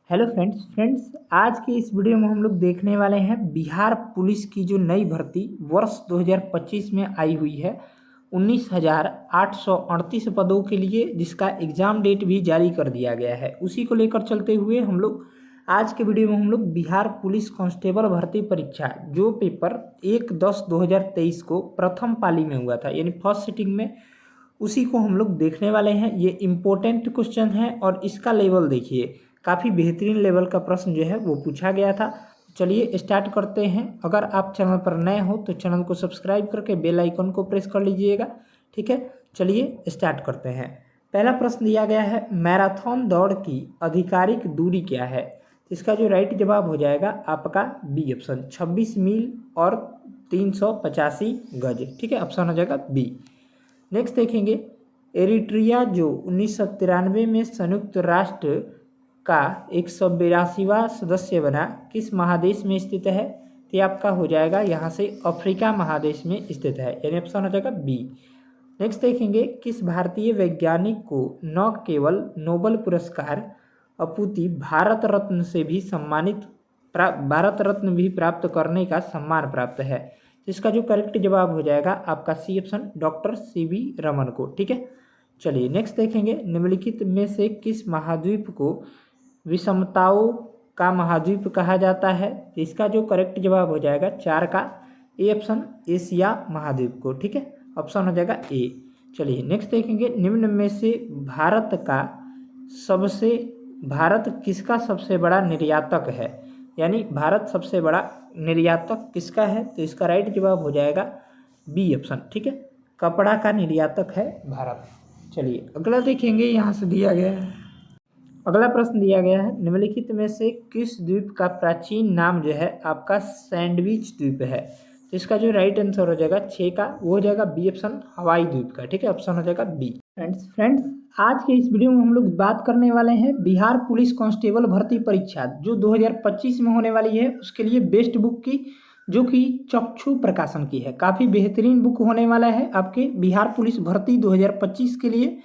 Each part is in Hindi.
हेलो फ्रेंड्स आज के इस वीडियो में हम लोग देखने वाले हैं बिहार पुलिस की जो नई भर्ती वर्ष 2025 में आई हुई है 19,838 पदों के लिए, जिसका एग्ज़ाम डेट भी जारी कर दिया गया है। उसी को लेकर चलते हुए हम लोग आज के वीडियो में हम लोग बिहार पुलिस कांस्टेबल भर्ती परीक्षा जो पेपर 1/10/2023 को प्रथम पाली में हुआ था, यानी फर्स्ट सिटिंग में, उसी को हम लोग देखने वाले हैं। ये इम्पोर्टेंट क्वेश्चन है और इसका लेवल देखिए, काफ़ी बेहतरीन लेवल का प्रश्न जो है वो पूछा गया था। चलिए स्टार्ट करते हैं। अगर आप चैनल पर नए हो तो चैनल को सब्सक्राइब करके बेल आइकन को प्रेस कर लीजिएगा। ठीक है, चलिए स्टार्ट करते हैं। पहला प्रश्न दिया गया है, मैराथन दौड़ की आधिकारिक दूरी क्या है? इसका जो राइट जवाब हो जाएगा आपका बी ऑप्शन, 26 मील और 385 गज। ठीक है, ऑप्शन हो जाएगा बी। नेक्स्ट देखेंगे, एरिट्रिया जो 1993 में संयुक्त राष्ट्र का 182वां सदस्य बना, किस महादेश में स्थित है? तो आपका हो जाएगा यहाँ से अफ्रीका महादेश में स्थित है, यानी ऑप्शन हो जाएगा बी। नेक्स्ट देखेंगे, किस भारतीय वैज्ञानिक को न केवल नोबेल पुरस्कार अपितु भारत रत्न से भी भारत रत्न भी प्राप्त करने का सम्मान प्राप्त है? इसका जो करेक्ट जवाब हो जाएगा आपका C option, doctor C V Raman को। ठीक है, चलिए नेक्स्ट देखेंगे, निम्नलिखित में से किस महाद्वीप को विषमताओं का महाद्वीप कहा जाता है? तो इसका जो करेक्ट जवाब हो जाएगा 4 का ए ऑप्शन, एशिया महाद्वीप को। ठीक है, ऑप्शन हो जाएगा ए। चलिए नेक्स्ट देखेंगे, निम्न में से भारत किसका सबसे बड़ा निर्यातक है? यानी भारत सबसे बड़ा निर्यातक किसका है? तो इसका राइट जवाब हो जाएगा बी ऑप्शन। ठीक है, कपड़ा का निर्यातक है भारत। चलिए अगला देखेंगे, यहाँ से दिया गया है, अगला प्रश्न दिया गया है, निम्नलिखित में से किस द्वीप का प्राचीन नाम जो है आपका सैंडविच द्वीप है? तो इसका जो राइट आंसर हो जाएगा 6 का, वो हो जाएगा बी ऑप्शन, हवाई द्वीप का। ठीक है, ऑप्शन हो जाएगा बी। फ्रेंड्स आज के इस वीडियो में हम लोग बात करने वाले हैं बिहार पुलिस कांस्टेबल भर्ती परीक्षा जो 2025 में होने वाली है, उसके लिए बेस्ट बुक की, जो कि चक्षु प्रकाशन की है। काफ़ी बेहतरीन बुक होने वाला है आपके बिहार पुलिस भर्ती 2025 के लिए।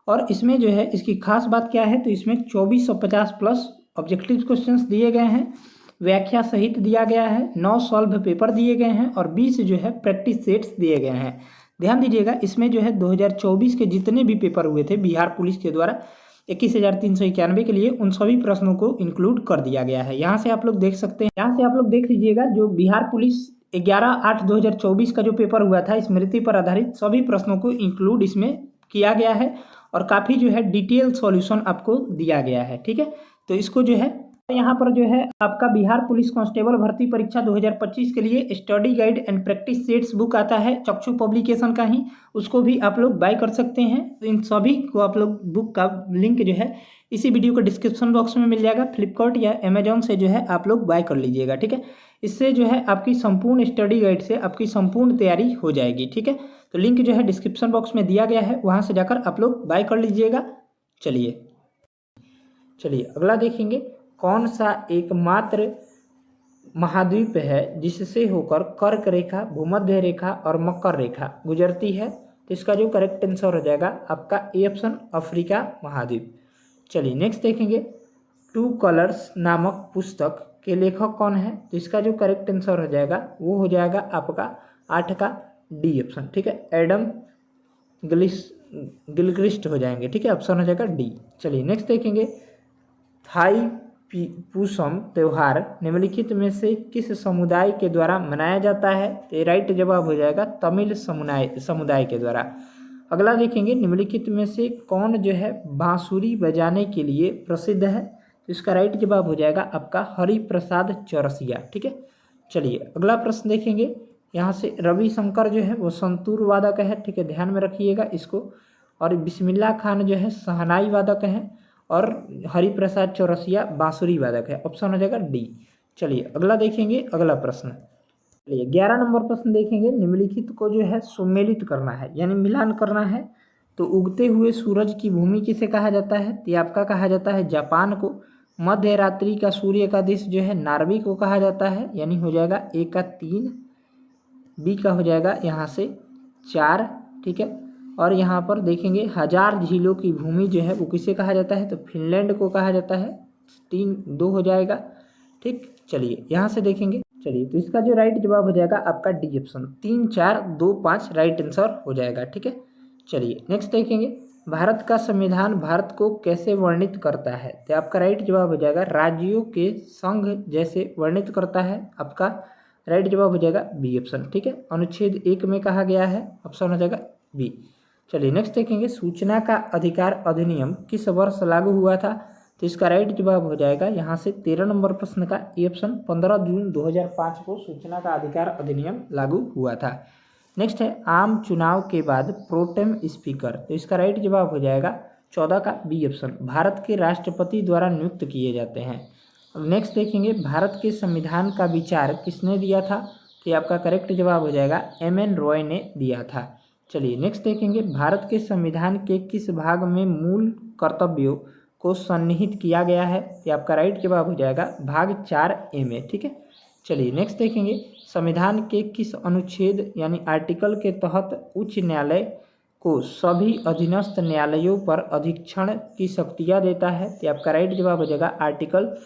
और इसमें जो है इसकी खास बात क्या है, तो इसमें 2450 प्लस ऑब्जेक्टिव क्वेश्चंस दिए गए हैं, व्याख्या सहित दिया गया है, 9 सॉल्व पेपर दिए गए हैं और 20 जो है प्रैक्टिस सेट्स दिए गए हैं। ध्यान दीजिएगा, इसमें जो है 2024 के जितने भी पेपर हुए थे बिहार पुलिस के द्वारा 21,391 के लिए, उन सभी प्रश्नों को इंक्लूड कर दिया गया है। यहाँ से आप लोग देख सकते हैं, यहाँ से आप लोग देख लीजिएगा, जो बिहार पुलिस 11/8/2024 का जो पेपर हुआ था स्मृति पर आधारित, सभी प्रश्नों को इंक्लूड इसमें किया गया है और काफ़ी जो है डिटेल सॉल्यूशन आपको दिया गया है। ठीक है, तो इसको जो है यहाँ पर जो है आपका बिहार पुलिस कांस्टेबल भर्ती परीक्षा 2025 के लिए study guide and practice sets book आता है चक्षु पब्लिकेशन का ही, उसको भी आप लोग बाय कर सकते हैं। तो इन सभी को आप लोग बुक का लिंक जो है इसी वीडियो के डिस्क्रिप्शन बॉक्स में मिल जाएगा। फ्लिपकार्ट या अमेजोन से जो है आप लोग बाय कर लीजिएगा। ठीक है, इससे जो है आपकी संपूर्ण स्टडी गाइड से आपकी संपूर्ण तैयारी हो जाएगी। ठीक है, तो लिंक जो है डिस्क्रिप्शन बॉक्स में दिया गया है, वहाँ से जाकर आप लोग बाय कर लीजिएगा। चलिए अगला देखेंगे, कौन सा एकमात्र महाद्वीप है जिससे होकर कर्क रेखा, भूमध्य रेखा और मकर रेखा गुजरती है? तो इसका जो करेक्ट आंसर हो जाएगा आपका ए ऑप्शन, अफ्रीका महाद्वीप। चलिए नेक्स्ट देखेंगे, टू कलर्स नामक पुस्तक के लेखक कौन है? तो इसका जो करेक्ट आंसर हो जाएगा वो हो जाएगा आपका 8 का डी ऑप्शन। ठीक है, एडम गिलक्रिस्ट हो जाएंगे। ठीक है, ऑप्शन हो जाएगा डी। चलिए नेक्स्ट देखेंगे, थाई पूसम त्यौहार निम्नलिखित में से किस समुदाय के द्वारा मनाया जाता है? तो राइट जवाब हो जाएगा तमिल समुदाय के द्वारा। अगला देखेंगे, निम्नलिखित में से कौन जो है बांसुरी बजाने के लिए प्रसिद्ध है? तो इसका राइट जवाब हो जाएगा आपका हरिप्रसाद चौरसिया। ठीक है, चलिए अगला प्रश्न देखेंगे, यहाँ से रविशंकर जो है वो संतूर वादक है। ठीक है, ध्यान में रखिएगा इसको। और बिस्मिल्लाह खान जो है शहनाई वादक है और हरिप्रसाद चौरसिया बांसुरी वादक है। ऑप्शन हो जाएगा डी। चलिए अगला देखेंगे, अगला प्रश्न, चलिए 11 नंबर प्रश्न देखेंगे, निम्नलिखित को जो है सुमेलित करना है यानी मिलान करना है। तो उगते हुए सूरज की भूमि किसे कहा जाता है? तो आपका कहा जाता है जापान को। मध्य रात्रि का सूर्य का देश जो है नार्वे को कहा जाता है, यानी हो जाएगा ए का 3, बी का हो जाएगा यहाँ से 4। ठीक है, और यहाँ पर देखेंगे हजार झीलों की भूमि जो है वो किसे कहा जाता है? तो फिनलैंड को कहा जाता है। 3 2 हो जाएगा। ठीक, चलिए यहाँ से देखेंगे। चलिए तो इसका जो राइट जवाब हो जाएगा आपका डी ऑप्शन, 3 4 2 5 राइट आंसर हो जाएगा। ठीक है, चलिए नेक्स्ट देखेंगे। भारत का संविधान भारत को कैसे वर्णित करता है? तो आपका राइट जवाब हो जाएगा राज्यों के संघ जैसे वर्णित करता है। आपका राइट जवाब हो जाएगा बी ऑप्शन। ठीक है, अनुच्छेद 1 में कहा गया है, ऑप्शन हो जाएगा बी। चलिए नेक्स्ट देखेंगे। सूचना का अधिकार अधिनियम किस वर्ष लागू हुआ था? तो इसका राइट जवाब हो जाएगा यहाँ से 13 नंबर प्रश्न का ए ऑप्शन, 15 जून 2005 को सूचना का अधिकार अधिनियम लागू हुआ था। नेक्स्ट है आम चुनाव के बाद प्रोटेम स्पीकर, तो इसका राइट जवाब हो जाएगा 14 का बी ऑप्शन, भारत के राष्ट्रपति द्वारा नियुक्त किए जाते हैं। अब नेक्स्ट देखेंगे भारत के संविधान का विचार किसने दिया था? तो आपका करेक्ट जवाब हो जाएगा एम.एन. रॉय ने दिया था। चलिए नेक्स्ट देखेंगे भारत के संविधान के किस भाग में मूल कर्तव्यों को सन्निहित किया गया है? तो आपका राइट जवाब हो जाएगा भाग 4A में। ठीक है, चलिए नेक्स्ट देखेंगे संविधान के किस अनुच्छेद यानी आर्टिकल के तहत उच्च न्यायालय को सभी अधीनस्थ न्यायालयों पर अधीक्षण की शक्तियाँ देता है? तो आपका राइट जवाब हो जाएगा आर्टिकल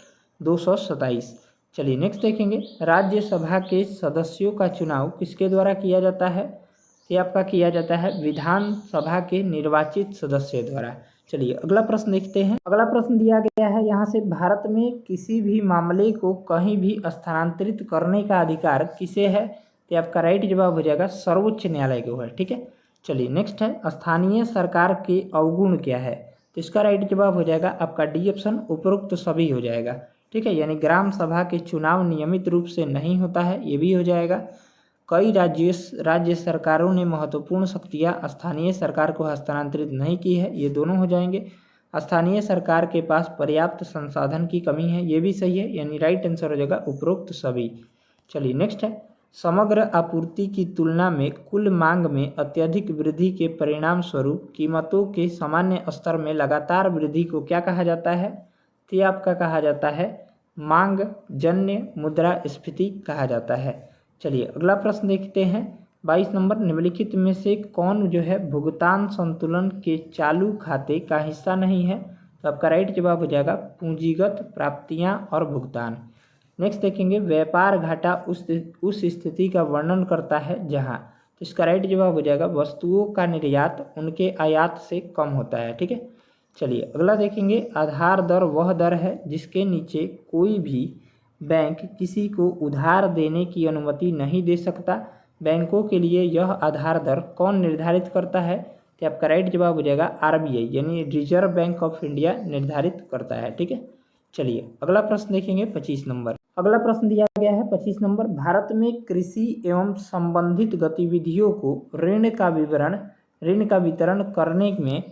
227। चलिए नेक्स्ट देखेंगे राज्यसभा के सदस्यों का चुनाव किसके द्वारा किया जाता है? ये आपका किया जाता है विधानसभा के निर्वाचित सदस्य द्वारा। चलिए अगला प्रश्न देखते हैं। अगला प्रश्न दिया गया है यहाँ से, भारत में किसी भी मामले को कहीं भी स्थानांतरित करने का अधिकार किसे है? तो आपका राइट जवाब हो जाएगा सर्वोच्च न्यायालय को है। ठीक है, चलिए नेक्स्ट है स्थानीय सरकार के अवगुण क्या है? तो इसका राइट जवाब हो जाएगा आपका डी ऑप्शन, उपरोक्त सभी हो जाएगा। ठीक है, यानी ग्राम सभा के चुनाव नियमित रूप से नहीं होता है, ये भी हो जाएगा। कई राज्य सरकारों ने महत्वपूर्ण शक्तियां स्थानीय सरकार को हस्तांतरित नहीं की है, ये दोनों हो जाएंगे। स्थानीय सरकार के पास पर्याप्त संसाधन की कमी है, ये भी सही है, यानी राइट आंसर हो जाएगा उपरोक्त सभी। चलिए नेक्स्ट है समग्र आपूर्ति की तुलना में कुल मांग में अत्यधिक वृद्धि के परिणाम स्वरूप कीमतों के सामान्य स्तर में लगातार वृद्धि को क्या कहा जाता है? तो आपका कहा जाता है मांग जन्य मुद्रास्फीति कहा जाता है। चलिए अगला प्रश्न देखते हैं। 22 नंबर निम्नलिखित में से कौन जो है भुगतान संतुलन के चालू खाते का हिस्सा नहीं है? तो आपका राइट जवाब हो जाएगा पूंजीगत प्राप्तियां और भुगतान। नेक्स्ट देखेंगे व्यापार घाटा उस स्थिति का वर्णन करता है जहां, तो इसका राइट जवाब हो जाएगा वस्तुओं का निर्यात उनके आयात से कम होता है। ठीक है, चलिए अगला देखेंगे आधार दर वह दर है जिसके नीचे कोई भी बैंक किसी को उधार देने की अनुमति नहीं दे सकता। बैंकों के लिए यह आधार दर कौन निर्धारित करता है? तो आपका राइट जवाब हो जाएगा आरबीआई, यानी रिजर्व बैंक ऑफ इंडिया निर्धारित करता है। ठीक है, चलिए अगला प्रश्न देखेंगे 25 नंबर। अगला प्रश्न दिया गया है 25 नंबर, भारत में कृषि एवं संबंधित गतिविधियों को ऋण का वितरण करने में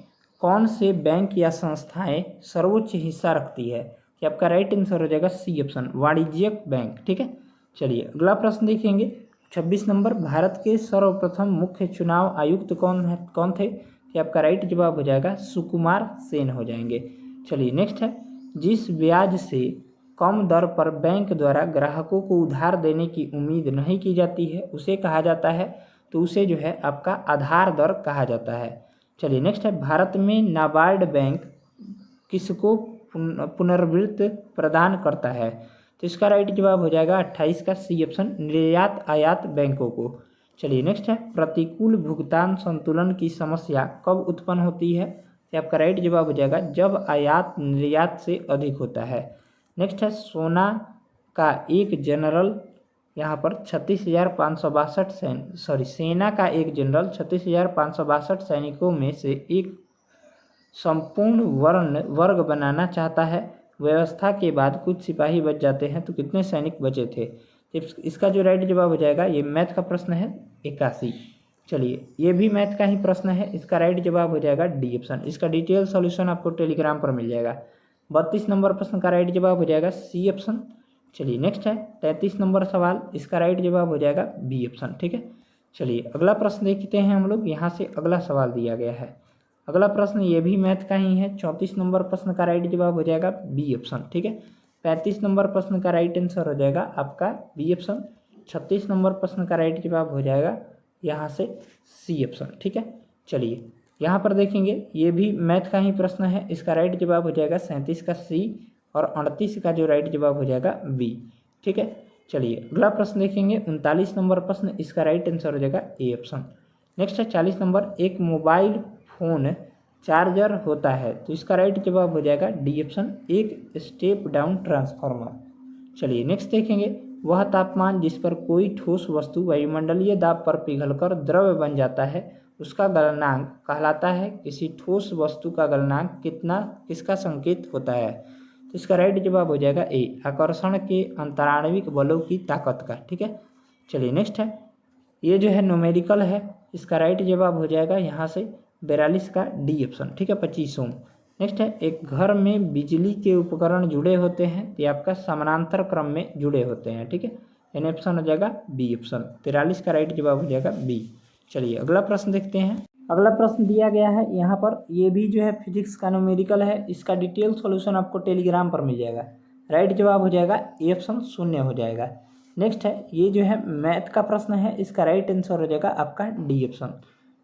कौन से बैंक या संस्थाएं सर्वोच्च हिस्सा रखती है? कि आपका राइट आंसर हो जाएगा सी ऑप्शन, वाणिज्यिक बैंक। ठीक है, चलिए अगला प्रश्न देखेंगे 26 नंबर, भारत के सर्वप्रथम मुख्य चुनाव आयुक्त कौन थे? कि आपका राइट जवाब हो जाएगा सुकुमार सेन हो जाएंगे। चलिए नेक्स्ट है जिस ब्याज से कम दर पर बैंक द्वारा ग्राहकों को उधार देने की उम्मीद नहीं की जाती है उसे कहा जाता है, तो उसे जो है आपका आधार दर कहा जाता है। चलिए नेक्स्ट है भारत में नाबार्ड बैंक किसको पुनर्वित्त प्रदान करता है? तो इसका राइट जवाब हो जाएगा 28 का सी ऑप्शन, निर्यात आयात बैंकों को। चलिए नेक्स्ट है प्रतिकूल भुगतान संतुलन की समस्या कब उत्पन्न होती है? तो आपका राइट जवाब हो जाएगा जब आयात निर्यात से अधिक होता है। नेक्स्ट है सोना का एक जनरल यहाँ पर 36,562 सेना का एक जनरल 36,562 सैनिकों में से एक संपूर्ण वर्ग बनाना चाहता है। व्यवस्था के बाद कुछ सिपाही बच जाते हैं, तो कितने सैनिक बचे थे? इसका जो राइट जवाब हो जाएगा, ये मैथ का प्रश्न है 81। चलिए ये भी मैथ का ही प्रश्न है, इसका राइट जवाब हो जाएगा डी ऑप्शन। इसका डिटेल सॉल्यूशन आपको टेलीग्राम पर मिल जाएगा। 32 नंबर प्रश्न का राइट जवाब हो जाएगा सी ऑप्शन। चलिए नेक्स्ट है 33 नंबर सवाल, इसका राइट जवाब हो जाएगा बी ऑप्शन। ठीक है, चलिए अगला प्रश्न देखते हैं हम लोग। यहाँ से अगला सवाल दिया गया है। अगला प्रश्न ये भी मैथ का ही है। 34 नंबर प्रश्न का राइट जवाब हो जाएगा बी ऑप्शन। ठीक है, 35 नंबर प्रश्न का राइट आंसर हो जाएगा आपका बी ऑप्शन। 36 नंबर प्रश्न का राइट जवाब हो जाएगा यहाँ से सी ऑप्शन। ठीक है, चलिए यहाँ पर देखेंगे ये भी मैथ का ही प्रश्न है, इसका राइट जवाब हो जाएगा 37 का सी और 38 का जो राइट जवाब हो जाएगा बी। ठीक है, चलिए अगला प्रश्न देखेंगे 39 नंबर प्रश्न, इसका राइट आंसर हो जाएगा ए ऑप्शन। नेक्स्ट है 40 नंबर, एक मोबाइल फ़ोन चार्जर होता है, तो इसका राइट जवाब हो जाएगा डी ऑप्शन, एक स्टेप डाउन ट्रांसफार्मर। चलिए नेक्स्ट देखेंगे, वह तापमान जिस पर कोई ठोस वस्तु वायुमंडलीय दाब पर पिघलकर द्रव बन जाता है उसका गलनांक कहलाता है। किसी ठोस वस्तु का गलनांक कितना किसका संकेत होता है, तो इसका राइट जवाब हो जाएगा ए, आकर्षण के अंतराणविक बलों की ताकत का। ठीक है, चलिए नेक्स्ट है, ये जो है न्यूमेरिकल है, इसका राइट जवाब हो जाएगा यहाँ से 42 का डी ऑप्शन। ठीक है, 25 ओम। नेक्स्ट है, एक घर में बिजली के उपकरण जुड़े होते हैं तो ये आपका समानांतर क्रम में जुड़े होते हैं। ठीक है, यानी ऑप्शन हो जाएगा बी ऑप्शन, 43 का राइट जवाब हो जाएगा बी। चलिए अगला प्रश्न देखते हैं। अगला प्रश्न दिया गया है यहाँ पर, ये भी जो है फिजिक्स का न्यूमेरिकल है, इसका डिटेल सॉल्यूशन आपको टेलीग्राम पर मिल जाएगा। राइट जवाब हो जाएगा ए ऑप्शन, 0 हो जाएगा। नेक्स्ट है, ये जो है मैथ का प्रश्न है, इसका राइट आंसर हो जाएगा आपका डी ऑप्शन।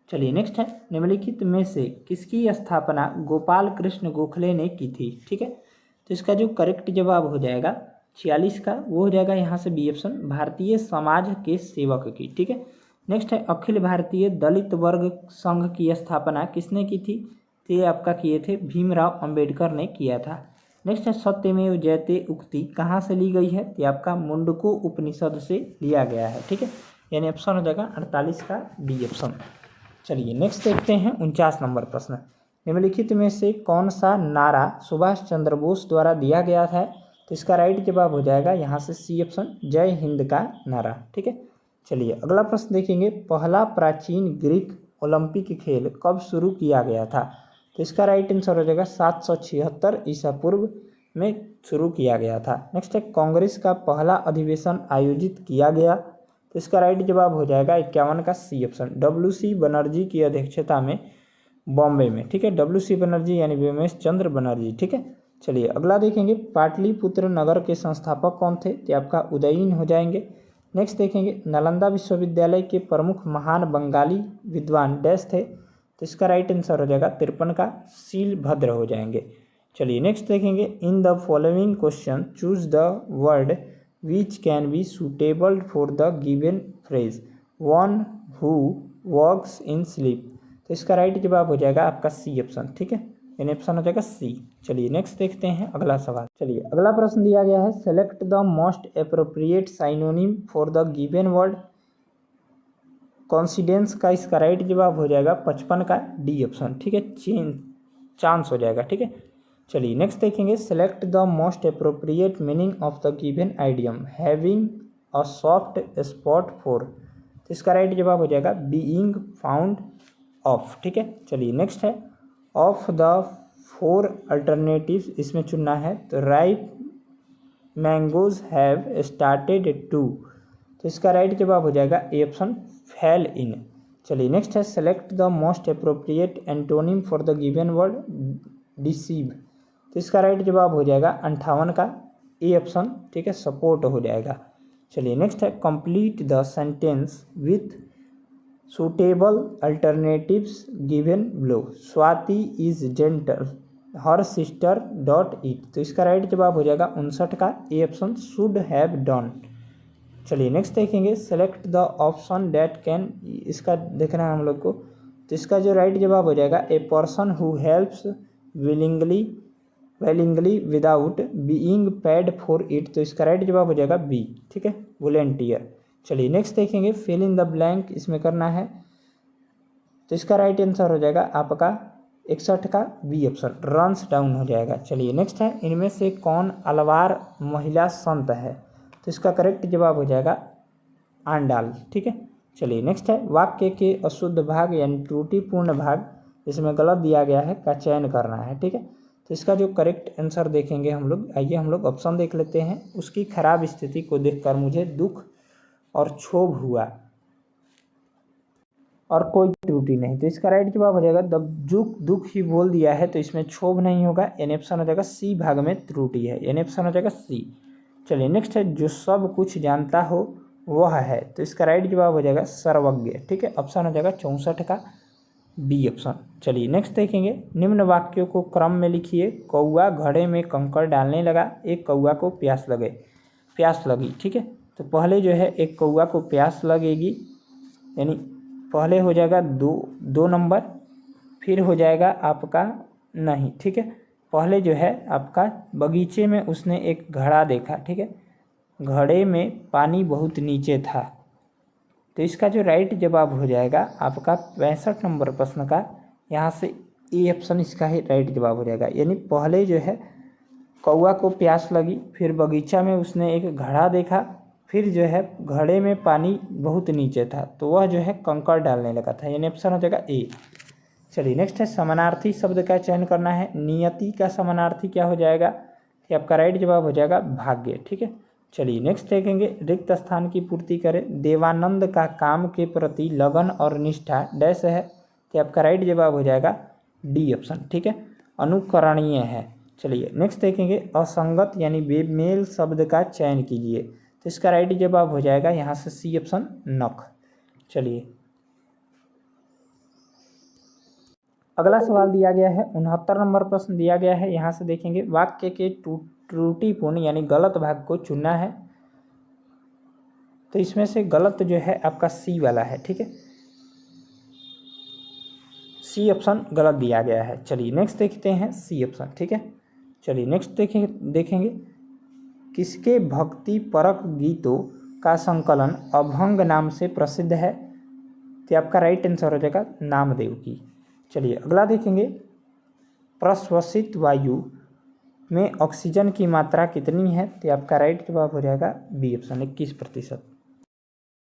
चलिए नेक्स्ट है, निम्नलिखित में से किसकी स्थापना गोपाल कृष्ण गोखले ने की थी। ठीक है, तो इसका जो करेक्ट जवाब हो जाएगा 46 का, वो हो जाएगा यहाँ से बी ऑप्शन, भारतीय समाज के सेवक की। ठीक है, नेक्स्ट है, अखिल भारतीय दलित वर्ग संघ की स्थापना किसने की थी, तो ये आपका किए थे भीमराव अंबेडकर ने किया था। नेक्स्ट है, सत्यमेव जयते उक्ति कहाँ से ली गई है, तो आपका मुंडको उपनिषद से लिया गया है। ठीक है, यानी ऑप्शन हो जाएगा 48 का डी ऑप्शन। चलिए नेक्स्ट देखते हैं 49 नंबर प्रश्न, निम्नलिखित में से कौन सा नारा सुभाष चंद्र बोस द्वारा दिया गया था, तो इसका राइट जवाब हो जाएगा यहाँ से सी ऑप्शन, जय हिंद का नारा। ठीक है, चलिए अगला प्रश्न देखेंगे, पहला प्राचीन ग्रीक ओलंपिक खेल कब शुरू किया गया था, तो इसका राइट आंसर हो जाएगा 776 ईसा पूर्व में शुरू किया गया था। नेक्स्ट है, कांग्रेस का पहला अधिवेशन आयोजित किया गया, तो इसका राइट जवाब हो जाएगा 51 का सी ऑप्शन, WC बनर्जी की अध्यक्षता में बॉम्बे में। ठीक है, WC बनर्जी यानी व्योमेश चंद्र बनर्जी। ठीक है, चलिए अगला देखेंगे, पाटलिपुत्र नगर के संस्थापक कौन थे, तो आपका उदयन हो जाएंगे। नेक्स्ट देखेंगे, नालंदा विश्वविद्यालय के प्रमुख महान बंगाली विद्वान डैश थे, तो इसका राइट आंसर हो जाएगा 53 का शीलभद्र हो जाएंगे। चलिए नेक्स्ट देखेंगे, in the following question choose the word which can be suitable for the given phrase, one who walks in sleep, तो इसका राइट जवाब हो जाएगा आपका सी ऑप्शन। ठीक है, यानी ऑप्शन हो जाएगा सी। चलिए नेक्स्ट देखते हैं अगला सवाल। चलिए अगला प्रश्न दिया गया है, select the most appropriate synonym for the given word coincidence का इसका राइट जवाब हो जाएगा 55 का डी ऑप्शन। ठीक है, चांस हो जाएगा। ठीक है, चलिए नेक्स्ट देखेंगे, select the most appropriate meaning of the given idiom having a soft spot for, तो इसका राइट जवाब हो जाएगा बीइंग फाउंड ऑफ। ठीक है, चलिए नेक्स्ट है, ऑफ द 4 अल्टरनेटिव्स इसमें चुनना है, तो ripe mangoes have started to, तो इसका राइट जवाब हो जाएगा ए ऑप्शन, फेल इन। चलिए नेक्स्ट है, select the most appropriate antonym for the given word deceive, तो इसका राइट जवाब हो जाएगा 58 का ए ऑप्शन। ठीक है, सपोर्ट हो जाएगा। चलिए नेक्स्ट है, complete the sentence with suitable alternatives given below, Swati is gentle her sister dot it, तो इसका राइट जवाब हो जाएगा 59 का A option, should have done. चलिए नेक्स्ट देखेंगे, select the option that can, इसका देखना है हम लोग को, तो इसका जो राइट जवाब हो जाएगा a person who helps willingly without being paid for it, तो इसका राइट जवाब हो जाएगा बी। ठीक है, वॉलेंटियर। चलिए नेक्स्ट देखेंगे, फिल इन द ब्लैंक इसमें करना है, तो इसका राइट आंसर हो जाएगा आपका 61 का बी ऑप्शन, रन्स डाउन हो जाएगा। चलिए नेक्स्ट है, इनमें से कौन अलवार महिला संत है, तो इसका करेक्ट जवाब हो जाएगा आंडाल। ठीक है, चलिए नेक्स्ट है, वाक्य के अशुद्ध भाग यानी त्रुटिपूर्ण भाग इसमें गलत दिया गया है का चयन करना है। ठीक है, तो इसका जो करेक्ट आंसर देखेंगे हम लोग, आइए हम लोग ऑप्शन देख लेते हैं। उसकी खराब स्थिति को देखकर मुझे दुख और क्षोभ हुआ और कोई त्रुटि नहीं, तो इसका राइट जवाब हो जाएगा दुख ही बोल दिया है, तो इसमें क्षोभ नहीं होगा, यानी ऑप्शन हो जाएगा सी, भाग में त्रुटि है, यानी ऑप्शन हो जाएगा सी। चलिए नेक्स्ट है, जो सब कुछ जानता हो वह है, तो इसका राइट जवाब हो जाएगा सर्वज्ञ। ठीक है, ऑप्शन हो जाएगा 64 का बी ऑप्शन। चलिए नेक्स्ट देखेंगे, निम्न वाक्यों को क्रम में लिखिए। कौआ घड़े में कंकड़ डालने लगा, एक कौआ को प्यास लगी। ठीक है, तो पहले जो है एक कौआ को प्यास लगेगी, यानी पहले हो जाएगा दो नंबर, फिर हो जाएगा आपका नहीं। ठीक है, पहले जो है आपका बगीचे में उसने एक घड़ा देखा। ठीक है, घड़े में पानी बहुत नीचे था, तो इसका जो राइट जवाब हो जाएगा आपका 65 नंबर प्रश्न का, यहाँ से ए ऑप्शन इसका ही राइट जवाब हो जाएगा। यानी पहले जो है कौआ को प्यास लगी, फिर बगीचा में उसने एक घड़ा देखा, फिर जो है घड़े में पानी बहुत नीचे था, तो वह जो है कंकड़ डालने लगा था, यानी ऑप्शन हो जाएगा ए। चलिए नेक्स्ट है, समानार्थी शब्द का चयन करना है। नियति का समानार्थी क्या हो जाएगा, ये आपका राइट जवाब हो जाएगा भाग्य। ठीक है, चलिए नेक्स्ट देखेंगे, रिक्त स्थान की पूर्ति करें। देवानंद का काम के प्रति लगन और निष्ठा डैश है, तो आपका राइट जवाब हो जाएगा डी ऑप्शन। ठीक है, अनुकरणीय है। चलिए नेक्स्ट देखेंगे, असंगत यानी बेमेल शब्द का चयन कीजिए, तो इसका राइट जवाब हो जाएगा यहाँ से सी ऑप्शन नख। चलिए अगला सवाल दिया गया है, 69 नंबर प्रश्न दिया गया है। यहाँ से देखेंगे, वाक्य के त्रुटिपूर्ण यानी गलत भाग को चुनना है, तो इसमें से गलत जो है आपका सी वाला है। ठीक है, सी ऑप्शन गलत दिया गया है। चलिए नेक्स्ट देखते हैं सी ऑप्शन। ठीक है, चलिए नेक्स्ट देखेंगे किसके भक्ति परक गीतों का संकलन अभंग नाम से प्रसिद्ध है, तो आपका राइट आंसर हो जाएगा नामदेव की। चलिए अगला देखेंगे, प्रश्वसित वायु में ऑक्सीजन की मात्रा कितनी है, तो आपका राइट जवाब हो जाएगा बी ऑप्शन 21%।